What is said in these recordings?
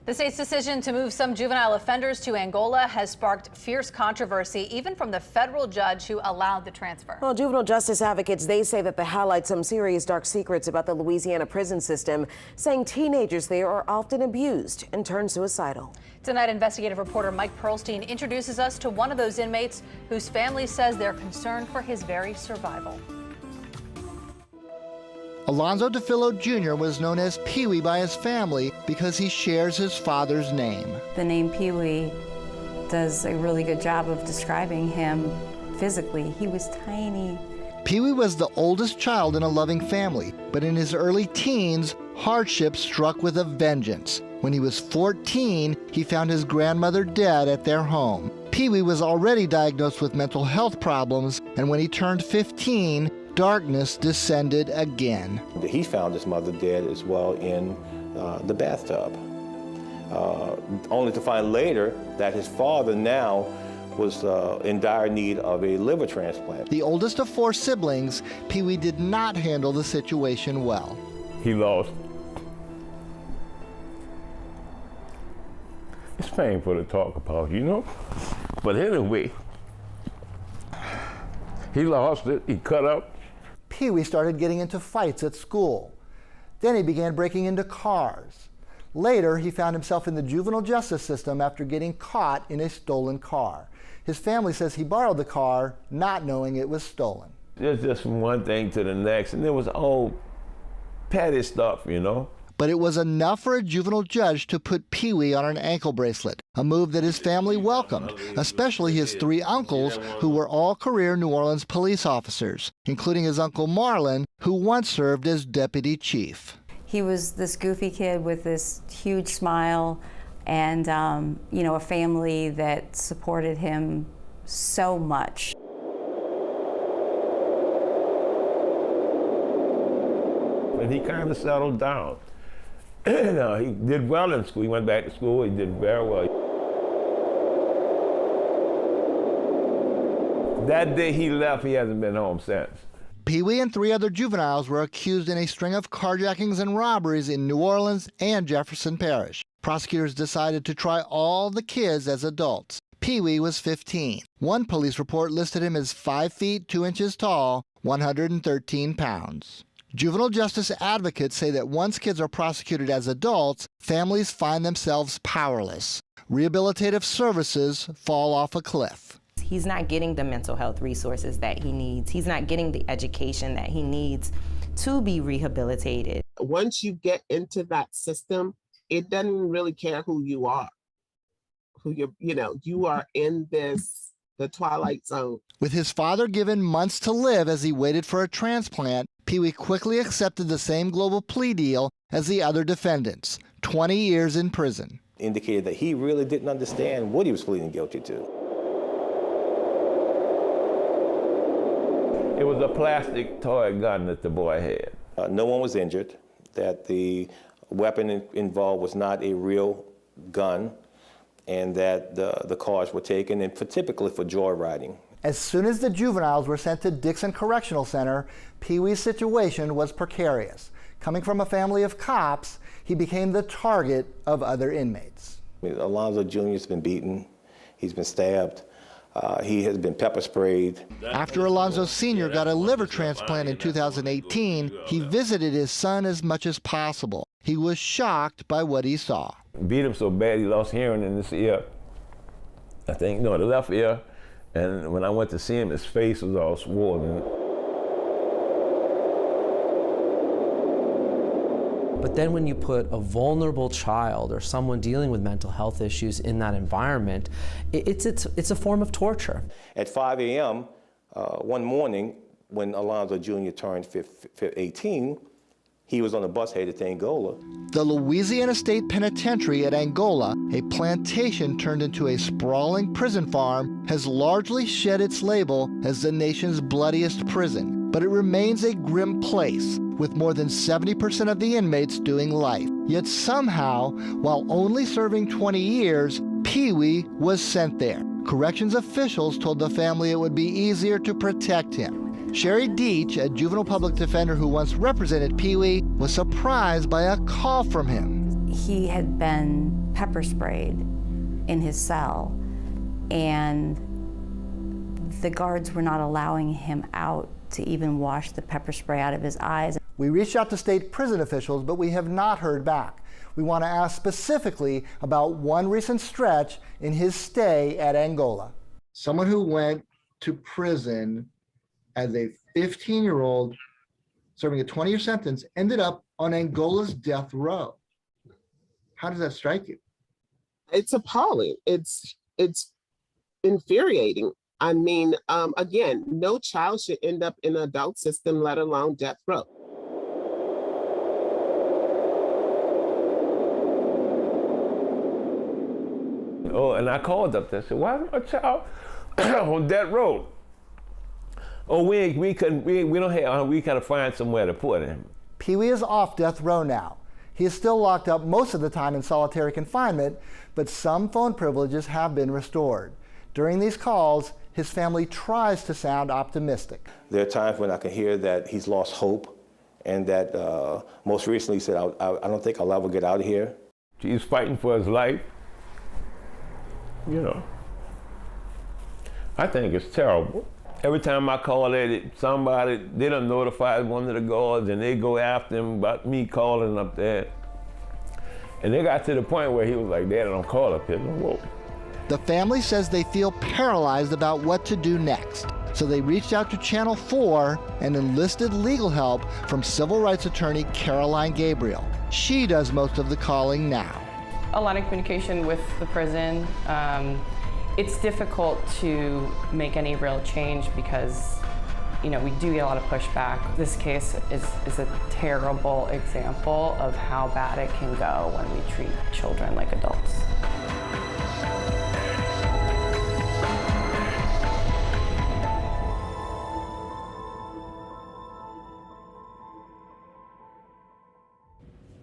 The state's decision to move some juvenile offenders to Angola has sparked fierce controversy, even from the federal judge who allowed the transfer. Well, juvenile justice advocates, they say that they highlight some serious dark secrets about the Louisiana prison system, saying teenagers there are often abused and turn suicidal. Tonight, investigative reporter Mike Perlstein introduces us to one of those inmates whose family says they're concerned for his very survival. Alonzo Defillo Jr. was known as Pee-wee by his family because he shares his father's name. The name Pee-wee does a really good job of describing him physically. He was tiny. Pee-wee was the oldest child in a loving family, but in his early teens, hardship struck with a vengeance. When he was 14, he found his grandmother dead at their home. Pee-wee was already diagnosed with mental health problems, and when he turned 15, darkness descended again. He found his mother dead as well in the bathtub, only to find later that his father now was in dire need of a liver transplant. The oldest of 4 siblings, Pee-wee did not handle the situation well. He lost. It's painful to talk about, you know? But anyway, he lost it, he cut up. Pee-wee started getting into fights at school. Then he began breaking into cars. Later, he found himself in the juvenile justice system after getting caught in a stolen car. His family says he borrowed the car, not knowing it was stolen. It's just from one thing to the next, and it was all petty stuff, you know? But it was enough for a juvenile judge to put Pee-wee on an ankle bracelet, a move that his family welcomed, especially his 3 uncles, who were all career New Orleans police officers, including his uncle Marlon, who once served as deputy chief. He was this goofy kid with this huge smile and, you know, a family that supported him so much. And he kind of settled down. He did well in school. He went back to school. He did very well. That day he left, he hasn't been home since. Pee-wee and 3 other juveniles were accused in a string of carjackings and robberies in New Orleans and Jefferson Parish. Prosecutors decided to try all the kids as adults. Pee-wee was 15. One police report listed him as 5 feet 2 inches tall, 113 pounds. Juvenile justice advocates say that once kids are prosecuted as adults, families find themselves powerless. Rehabilitative services fall off a cliff. He's not getting the mental health resources that he needs. He's not getting the education that he needs to be rehabilitated. Once you get into that system, it doesn't really care who you are. You are in the twilight zone. With his father given months to live as he waited for a transplant, Pee-wee quickly accepted the same global plea deal as the other defendants, 20 years in prison. Indicated that he really didn't understand what he was pleading guilty to. It was a plastic toy gun that the boy had. No one was injured, that the weapon involved was not a real gun, and that the cars were taken, and typically for joyriding. As soon as the juveniles were sent to Dixon Correctional Center, Pee-wee's situation was precarious. Coming from a family of cops, he became the target of other inmates. Alonzo Jr. has been beaten, he's been stabbed, he has been pepper sprayed. After Alonzo Sr. got a liver transplant in 2018, he visited his son as much as possible. He was shocked by what he saw. Beat him so bad he lost hearing in this ear. I think, no, the left ear. And when I went to see him, his face was all swollen. But then when you put a vulnerable child or someone dealing with mental health issues in that environment, it's a form of torture. At 5 a.m. One morning, when Alonzo Jr. turned 18, he was on a bus headed to Angola. The Louisiana State Penitentiary at Angola, a plantation turned into a sprawling prison farm, has largely shed its label as the nation's bloodiest prison. But it remains a grim place, with more than 70% of the inmates doing life. Yet somehow, while only serving 20 years, Pee-wee was sent there. Corrections officials told the family it would be easier to protect him. Sherry Deach, a juvenile public defender who once represented Pee-wee, was surprised by a call from him. he had been pepper sprayed in his cell, and the guards were not allowing him out to even wash the pepper spray out of his eyes. We reached out to state prison officials, but we have not heard back. We want to ask specifically about one recent stretch in his stay at Angola. Someone who went to prison as a 15-year-old serving a 20-year sentence ended up on Angola's death row. How does that strike you? It's appalling. It's infuriating. I mean, again, no child should end up in an adult system, let alone death row. Oh, and I called up there and said, why is my child on death row? Oh, we gotta find somewhere to put him. Pee-wee is off death row now. He is still locked up most of the time in solitary confinement, but some phone privileges have been restored. During these calls, his family tries to sound optimistic. There are times when I can hear that he's lost hope, and that most recently he said, I don't think I'll ever get out of here. He's fighting for his life. You know, I think it's terrible. Every time I call somebody, they done notified one of the guards, and they go after him about me calling up there. And they got to the point where he was like, Dad, don't call up here no more. The family says they feel paralyzed about what to do next. So they reached out to Channel 4 and enlisted legal help from civil rights attorney Caroline Gabriel. She does most of the calling now. A lot of communication with the prison. It's difficult to make any real change because, you know, we do get a lot of pushback. This case is a terrible example of how bad it can go when we treat children like adults.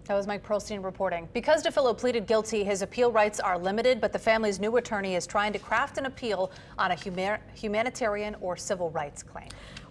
That was Mike Pearlstein reporting. Because Defillo pleaded guilty, his appeal rights are limited, but the family's new attorney is trying to craft an appeal on a humanitarian or civil rights claim.